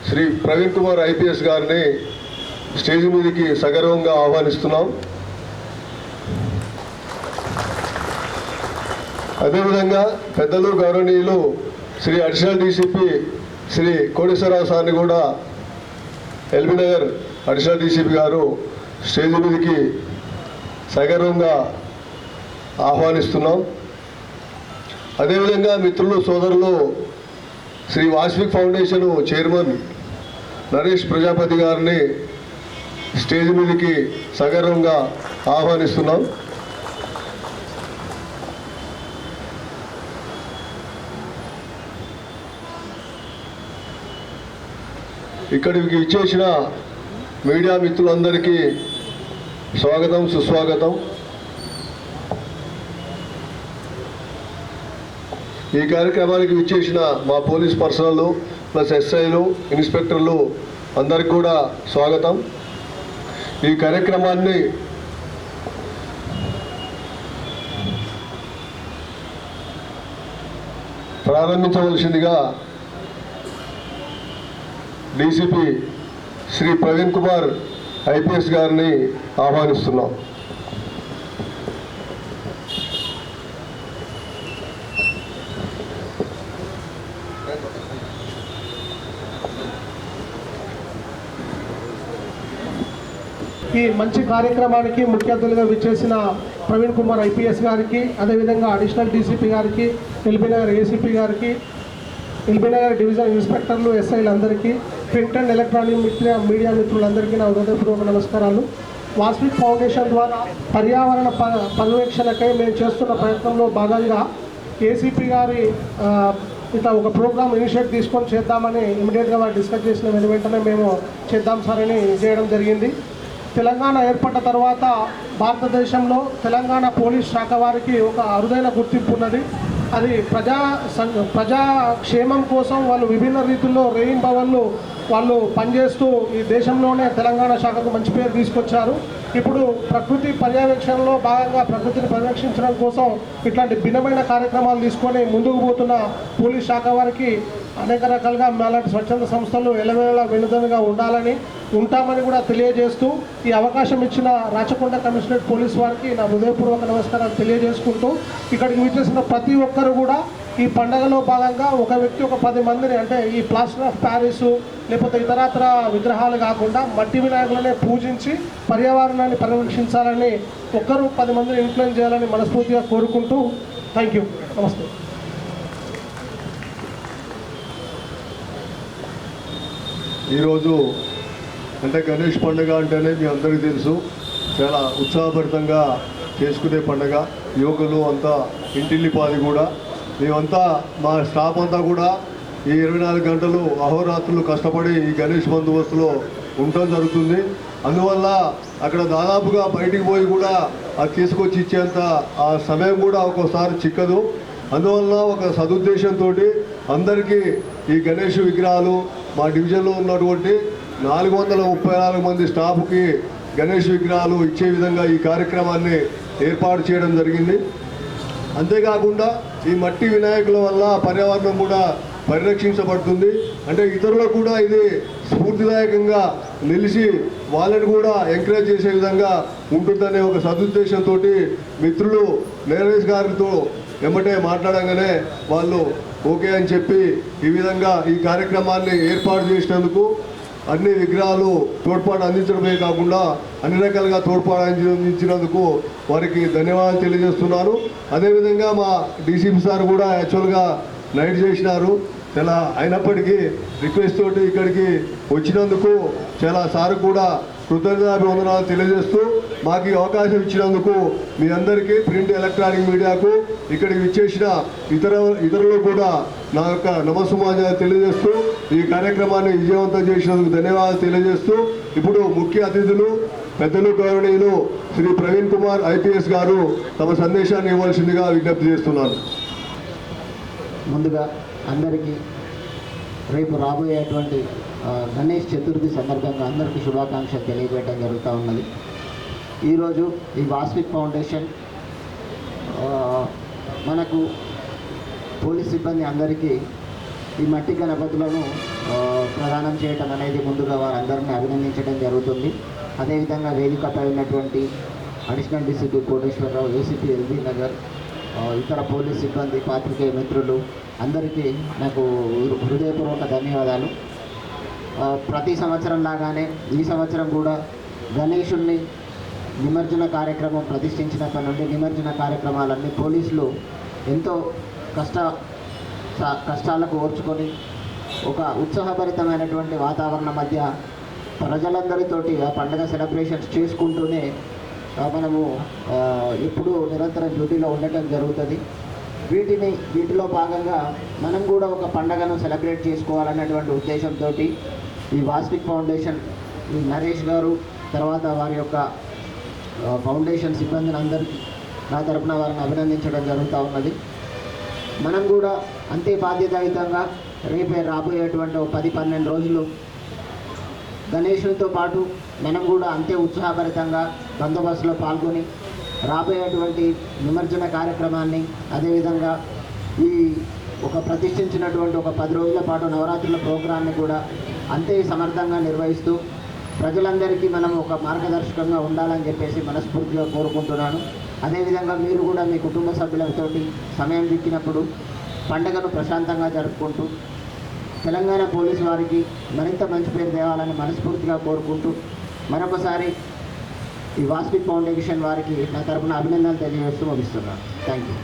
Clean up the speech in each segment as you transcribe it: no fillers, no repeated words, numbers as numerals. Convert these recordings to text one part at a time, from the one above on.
Shri Praveen Kumar IPS గారిని stage మీదకి సగర్వంగా ఆహ్వానిస్తున్నాం. అదేవిధంగా పెద్దలు గౌరవనీయులు శ్రీ అడిషనల్ డీసీపీ శ్రీ కోటేశ్వరరావు సార్ని కూడా ఎల్బీ నగర్ అడిషనల్ డీసీపీ గారు స్టేజ్ మీదకి సగర్వంగా ఆహ్వానిస్తున్నాం. అదేవిధంగా మిత్రులు సోదరులు శ్రీ వాస్విక్ ఫౌండేషన్ చైర్మన్ నరేష్ ప్రజాపతి గారిని స్టేజ్ మీదకి సగర్వంగా ఆహ్వానిస్తున్నాం. ఇక్కడికి ఇచ్చేసిన మీడియా మిత్రులందరికీ స్వాగతం, సుస్వాగతం. ఈ కార్యక్రమానికి విచ్చేసిన మా పోలీస్ పర్సనల్ ప్లస్ ఎస్ఐలు, ఇన్స్పెక్టర్లు అందరికి కూడా స్వాగతం. ఈ కార్యక్రమాన్ని ప్రారంభించవలసిందిగా డీసీపీ శ్రీ ప్రవీణ్ కుమార్ ఐపీఎస్ గారిని ఆహ్వానిస్తున్నాం. ఈ మంచి కార్యక్రమానికి ముఖ్య అతిథులుగా విచ్చేసిన ప్రవీణ్ కుమార్ ఐపీఎస్ గారికి, అదేవిధంగా అడిషనల్ డీసీపీ గారికి, ఎల్బీ నగర్ ఏసీపీ గారికి, ఎల్బీ నగర్ డివిజన్ ఇన్స్పెక్టర్లు, ఎస్ఐలందరికీ, ప్రింట్ అండ్ ఎలక్ట్రానిక్ మీడియా మిత్రులందరికీ నా హృదయపూర్వక నమస్కారాలు. వాస్విక్ ఫౌండేషన్ ద్వారా పర్యావరణ పర్యవేక్షణకై మేము చేస్తున్న ప్రయత్నంలో భాగంగా ఏసీపీ గారి ఇట్లా ఒక ప్రోగ్రామ్ ఇనిషియేట్ తీసుకొని చేద్దామని ఇమీడియట్గా వారు డిస్కస్ చేసిన వెంటనే మేము చేద్దాం సార్ అని చేయడం జరిగింది. తెలంగాణ ఏర్పడ్డ తర్వాత భారతదేశంలో తెలంగాణ పోలీస్ శాఖ వారికి ఒక అరుదైన గుర్తింపు ఉన్నది. అది ప్రజాక్షేమం కోసం వాళ్ళు విభిన్న రీతుల్లో రేయింబవళ్ళు వాళ్ళు పనిచేస్తూ ఈ దేశంలోనే తెలంగాణ శాఖకు మంచి పేరు తీసుకొచ్చారు. ఇప్పుడు ప్రకృతి పర్యవేక్షణలో భాగంగా ప్రకృతిని పరిరక్షించడం కోసం ఇట్లాంటి భిన్నమైన కార్యక్రమాలు తీసుకొని ముందుకు పోతున్న పోలీస్ శాఖ వారికి అనేక రకాలుగా అలాంటి స్వచ్ఛంద సంస్థలు ఎలవేళ వెనుదనుగా ఉండాలని ఉంటామని కూడా తెలియజేస్తూ ఈ అవకాశం ఇచ్చిన రాచకొండ కమిషనరేట్ పోలీస్ వారికి నా హృదయపూర్వక నమస్కారాలు తెలియజేసుకుంటూ ఇక్కడికి విచ్చేసిన ప్రతి ఒక్కరు కూడా ఈ పండగలో భాగంగా ఒక వ్యక్తి ఒక 10 మందిని, అంటే ఈ ప్లాస్టర్ ఆఫ్ ప్యారిస్ లేకపోతే ఇతరత్ర విగ్రహాలు కాకుండా మట్టి వినాయకులనే పూజించి పర్యావరణాన్ని పరిరక్షించాలని ఒక్కరు 10 మందిని ఇన్ఫ్లుయెన్స్ చేయాలని మనస్ఫూర్తిగా కోరుకుంటూ థ్యాంక్ యూ. నమస్తే. ఈరోజు అంటే గణేష్ పండుగ అంటేనే మీ అందరికీ తెలుసు, చాలా ఉత్సాహభరితంగా చేసుకునే పండుగ. యువకులు అంతా ఇంటిల్లిపాది కూడా మేమంతా మా స్టాఫ్ అంతా కూడా ఈ 24 గంటలు అహోరాత్రులు కష్టపడి ఈ గణేష్ బందోబస్తులో ఉండటం జరుగుతుంది. అందువల్ల అక్కడ దాదాపుగా బయటికి పోయి కూడా అది తీసుకొచ్చి ఇచ్చేంత ఆ సమయం కూడా ఒక్కోసారి చిక్కదు. అందువల్ల ఒక సదుద్దేశంతో అందరికీ ఈ గణేష్ విగ్రహాలు మా డివిజన్లో ఉన్నటువంటి 434 మంది స్టాఫ్కి గణేష్ విగ్రహాలు ఇచ్చే విధంగా ఈ కార్యక్రమాన్ని ఏర్పాటు చేయడం జరిగింది. అంతేకాకుండా ఈ మట్టి వినాయకుల వల్ల పర్యావరణం కూడా పరిరక్షించబడుతుంది. అంటే ఇతరులకు కూడా ఇది స్ఫూర్తిదాయకంగా నిలిచి వాళ్ళని కూడా ఎంకరేజ్ చేసే విధంగా ఉంటుందనే ఒక సదుద్దేశంతో మిత్రులు నరేష్ గారితో వెంబటే మాట్లాడంగానే వాళ్ళు ఓకే అని చెప్పి ఈ విధంగా ఈ కార్యక్రమాన్ని ఏర్పాటు చేసినందుకు, అన్ని విగ్రహాలు తోడ్పాటు అందించడమే కాకుండా అన్ని రకాలుగా తోడ్పాటు అందించినందుకు వారికి ధన్యవాదాలు తెలియజేస్తున్నాను. అదేవిధంగా మా డీసీపీ సార్ కూడా యాక్చువల్గా నైట్ చేసినారు. చాలా అయినప్పటికీ రిక్వెస్ట్ తోటి ఇక్కడికి వచ్చినందుకు చాలా సార్ కూడా కృతజ్ఞతాభివందనాలు తెలియజేస్తూ మాకు ఈ అవకాశం ఇచ్చినందుకు మీ అందరికీ ప్రింట్ ఎలక్ట్రానిక్ మీడియాకు ఇక్కడికి విచ్చేసిన ఇతరులు కూడా నా యొక్క నమస్సుమాన్యాలు తెలియజేస్తూ ఈ కార్యక్రమాన్ని విజయవంతం చేసినందుకు ధన్యవాదాలు తెలియజేస్తూ ఇప్పుడు ముఖ్య అతిథులు పెద్దలు గౌరవనీయులు శ్రీ ప్రవీణ్ కుమార్ ఐపీఎస్ గారు తమ సందేశాన్ని ఇవ్వాల్సిందిగా విజ్ఞప్తి చేస్తున్నారు. ముందుగా అందరికీ రేపు రాబోయేటువంటి గణేష్ చతుర్థి సందర్భంగా అందరికీ శుభాకాంక్షలు తెలియజేయడం జరుగుతూ ఉన్నది. ఈరోజు ఈ వాస్విక్ ఫౌండేషన్ మనకు పోలీస్ సిబ్బంది అందరికీ ఈ మట్టి గణపతులను ప్రదానం చేయటం అనేది ముందుగా వారందరినీ అభినందించడం జరుగుతుంది. అదేవిధంగా వేదికపై ఉన్నటువంటి additional DCP Koteswararao, ACP LB Nagar, ఇతర పోలీస్ సిబ్బంది, పాత్రికేయ మిత్రులు అందరికీ నాకు హృదయపూర్వక ధన్యవాదాలు. ప్రతి సంవత్సరం లాగానే ఈ సంవత్సరం కూడా గణేశుణ్ణి నిమజ్జన కార్యక్రమం ప్రతిష్ఠించినప్పటి నుండి నిమజ్జన కార్యక్రమాలన్నీ పోలీసులు ఎంతో కష్టాలకు ఓర్చుకొని ఒక ఉత్సాహభరితమైనటువంటి వాతావరణం మధ్య ప్రజలందరితోటి ఆ పండుగ సెలబ్రేషన్స్ చేసుకుంటూనే మనము ఎప్పుడూ నిరంతరం డ్యూటీలో ఉండటం జరుగుతుంది. వీటిలో భాగంగా మనం కూడా ఒక పండుగను సెలబ్రేట్ చేసుకోవాలన్నటువంటి ఉద్దేశంతో ఈ వాస్విక్ ఫౌండేషన్, ఈ నరేష్ గారు, తర్వాత వారి యొక్క ఫౌండేషన్ సిబ్బందిని అందరికీ నా తరపున వారిని అభినందించడం జరుగుతూ ఉన్నది. మనం కూడా అంతే బాధ్యతాయుతంగా రేపే రాబోయేటువంటి 10-12 రోజులు గణేశునితో పాటు మనం కూడా అంతే ఉత్సాహభరితంగా బందోబస్తులో పాల్గొని రాబోయేటువంటి నిమజ్జన కార్యక్రమాన్ని, అదేవిధంగా ఈ ఒక ప్రతిష్ఠించినటువంటి ఒక 10 రోజుల పాటు నవరాత్రుల ప్రోగ్రాన్ని కూడా అంతే సమర్థంగా నిర్వహిస్తూ ప్రజలందరికీ మనం ఒక మార్గదర్శకంగా ఉండాలని చెప్పేసి మనస్ఫూర్తిగా కోరుకుంటున్నాను. అదేవిధంగా మీరు కూడా మీ కుటుంబ సభ్యులతోటి సమయం దొరికినప్పుడు పండుగను ప్రశాంతంగా జరుపుకుంటూ తెలంగాణ పోలీసు వారికి మరింత మంచి పేరు తేవాలని మనస్ఫూర్తిగా కోరుకుంటూ మరొకసారి ఈ వాస్విక్ ఫౌండేషన్ వారికి నా తరపున అభినందనలు తెలియజేస్తూ ముగిస్తున్నాను. Thank you.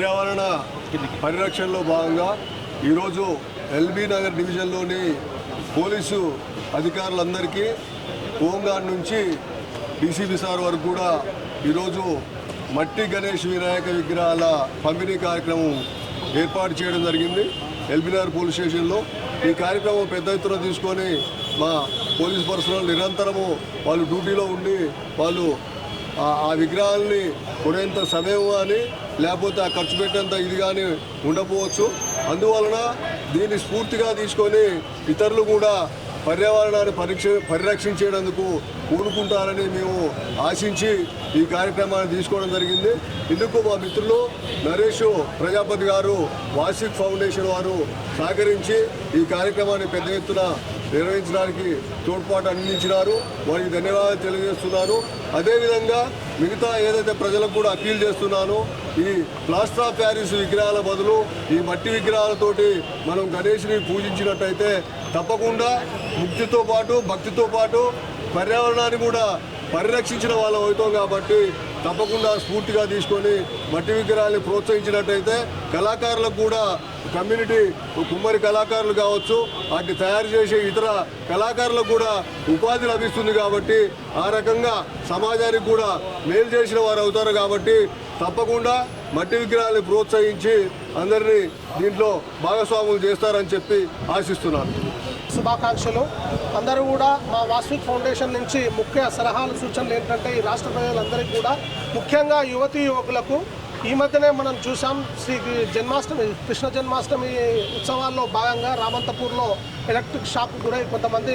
పర్యావరణ పరిరక్షణలో భాగంగా ఈరోజు ఎల్బీ నగర్ డివిజన్లోని పోలీసు అధికారులందరికీ హోంగార్డ్ నుంచి డీసీపీ సార్ వరకు కూడా ఈరోజు మట్టి గణేష్ వినాయక విగ్రహాల పంపిణీ కార్యక్రమం ఏర్పాటు చేయడం జరిగింది ఎల్బీనగర్ పోలీస్ స్టేషన్లో. ఈ కార్యక్రమం పెద్ద ఎత్తున తీసుకొని మా పోలీస్ పర్సనల్ నిరంతరము వాళ్ళు డ్యూటీలో ఉండి వాళ్ళు ఆ విగ్రహాలని కొనేంత సమయం కానీ లేకపోతే ఆ ఖర్చు పెట్టేంత ఇది కానీ ఉండకపోవచ్చు. అందువలన దీన్ని స్ఫూర్తిగా తీసుకొని ఇతరులు కూడా పర్యావరణాన్ని పరిరక్షించేందుకు కోరుకుంటారని మేము ఆశించి ఈ కార్యక్రమాన్ని తీసుకోవడం జరిగింది. ఇందుకు మా మిత్రులు నరేష్ ప్రజాపతి గారు వాసిక్ ఫౌండేషన్ వారు సహకరించి ఈ కార్యక్రమాన్ని పెద్ద ఎత్తున నిర్వహించడానికి తోడ్పాటు అందించినారు. వారికి ధన్యవాదాలు తెలియజేస్తున్నాను. అదేవిధంగా మిగతా ఏదైతే ప్రజలకు కూడా అప్పీల్ చేస్తున్నానో ఈ ప్లాస్టర్ ఆఫ్ ప్యారిస్ విగ్రహాల బదులు ఈ మట్టి విగ్రహాలతోటి మనం గణేష్ని పూజించినట్టయితే తప్పకుండా ముక్తితో పాటు భక్తితో పాటు పర్యావరణాన్ని కూడా పరిరక్షించిన వాళ్ళం అవుతాం. కాబట్టి తప్పకుండా స్ఫూర్తిగా తీసుకొని మట్టి విగ్రహాన్ని ప్రోత్సహించినట్టయితే కళాకారులకు కూడా కమ్యూనిటీ కుమ్మరి కళాకారులు కావచ్చు వాటిని తయారు చేసే ఇతర కళాకారులకు కూడా ఉపాధి లభిస్తుంది. కాబట్టి ఆ రకంగా సమాజానికి కూడా మేలు చేసిన వారు అవుతారు. కాబట్టి తప్పకుండా మట్టి విగ్రహాన్ని ప్రోత్సహించి అందరినీ దీంట్లో భాగస్వాములు చేస్తారని చెప్పి ఆశిస్తున్నాను. శుభాకాంక్షలు. అందరూ కూడా మా వాస్విక్ ఫౌండేషన్ నుంచి ముఖ్య సలహాలు సూచనలు ఏంటంటే ఈ రాష్ట్ర ప్రజలందరికీ కూడా ముఖ్యంగా యువతీ యువకులకు ఈ మధ్యనే మనం చూసాం కృష్ణ జన్మాష్టమి ఉత్సవాల్లో భాగంగా రామంతపూర్లో ఎలక్ట్రిక్ షాక్ గురై కొంతమంది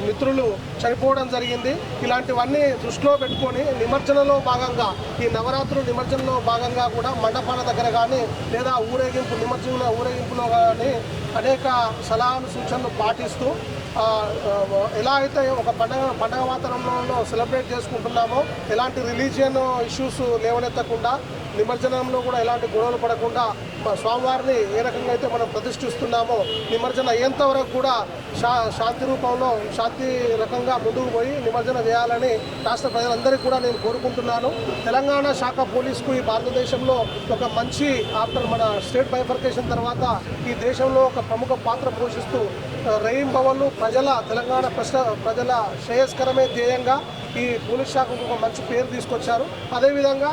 మిత్రులు చనిపోవడం జరిగింది. ఇలాంటివన్నీ దృష్టిలో పెట్టుకొని నిమజ్జనలో భాగంగా ఈ నవరాత్రుల నిమజ్జనలో భాగంగా కూడా మండపాల దగ్గర కానీ లేదా ఊరేగింపులో కానీ అనేక సలహాలు సూచనలు పాటిస్తూ ఎలా అయితే ఒక పండగ వాతావరణంలో సెలబ్రేట్ చేసుకుంటున్నామో ఎలాంటి రిలీజియన్ ఇష్యూస్ లేవనెత్తకుండా నిమజ్జనంలో కూడా ఎలాంటి గొడవలు పడకుండా స్వామివారిని ఏ రకంగా అయితే మనం ప్రతిష్ఠిస్తున్నామో నిమజ్జనం అయ్యేంత వరకు కూడా శాంతి రూపంలో శాంతి రకంగా ముందుకు పోయి నిమజ్జనం చేయాలని రాష్ట్ర ప్రజలందరికీ కూడా నేను కోరుకుంటున్నాను. తెలంగాణ శాఖ పోలీసుకు ఈ భారతదేశంలో ఒక మంచి ఆఫ్టర్ మన స్టేట్ బైఫర్కేషన్ తర్వాత ఈ దేశంలో ఒక ప్రముఖ పాత్ర పోషిస్తూ రేయింబవళ్ళు తెలంగాణ ప్రజల శ్రేయస్కరమే ధ్యేయంగా ఈ పోలీస్ శాఖకు ఒక మంచి పేరు తీసుకొచ్చారు. అదేవిధంగా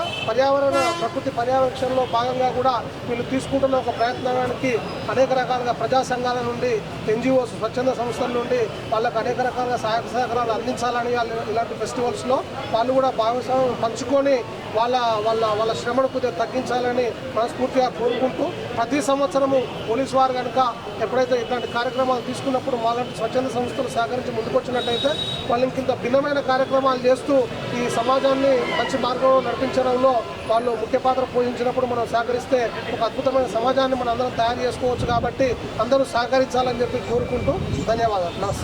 ప్రకృతి పర్యావరణలో భాగంగా కూడా వీళ్ళు తీసుకుంటున్న ఒక ప్రయత్నానికి అనేక రకాలుగా ప్రజా సంఘాల నుండి ఎన్జిఓస్ స్వచ్ఛంద సంస్థల నుండి వాళ్ళకు అనేక రకాలుగా సహాయక సహకారాలు అందించాలని ఇలాంటి ఫెస్టివల్స్లో వాళ్ళు కూడా భాగస్వామ్యం పంచుకొని వాళ్ళ శ్రమను కొద్దిగా తగ్గించాలని మనస్ఫూర్తిగా కోరుకుంటూ ప్రతి సంవత్సరము పోలీసు వారు కనుక ఎప్పుడైతే ఇట్లాంటి కార్యక్రమాలు తీసుకున్నప్పుడు మాలాంటి స్వచ్ఛంద సంస్థలు సహకరించి ముందుకొచ్చినట్టయితే వాళ్ళు ఇంత భిన్నమైన కార్యక్రమాలు చేస్తూ ఈ సమాజాన్ని మంచి మార్గంలో నడిపించడంలో వాళ్ళు ముఖ్య పాత్ర పోషించినప్పుడు మనం సహకరిస్తే ఒక అద్భుతమైన సమాజాన్ని మనం అందరం తయారు చేసుకోవచ్చు. కాబట్టి అందరూ సహకరించాలని చెప్పి కోరుకుంటూ ధన్యవాదాలు. నమస్తే.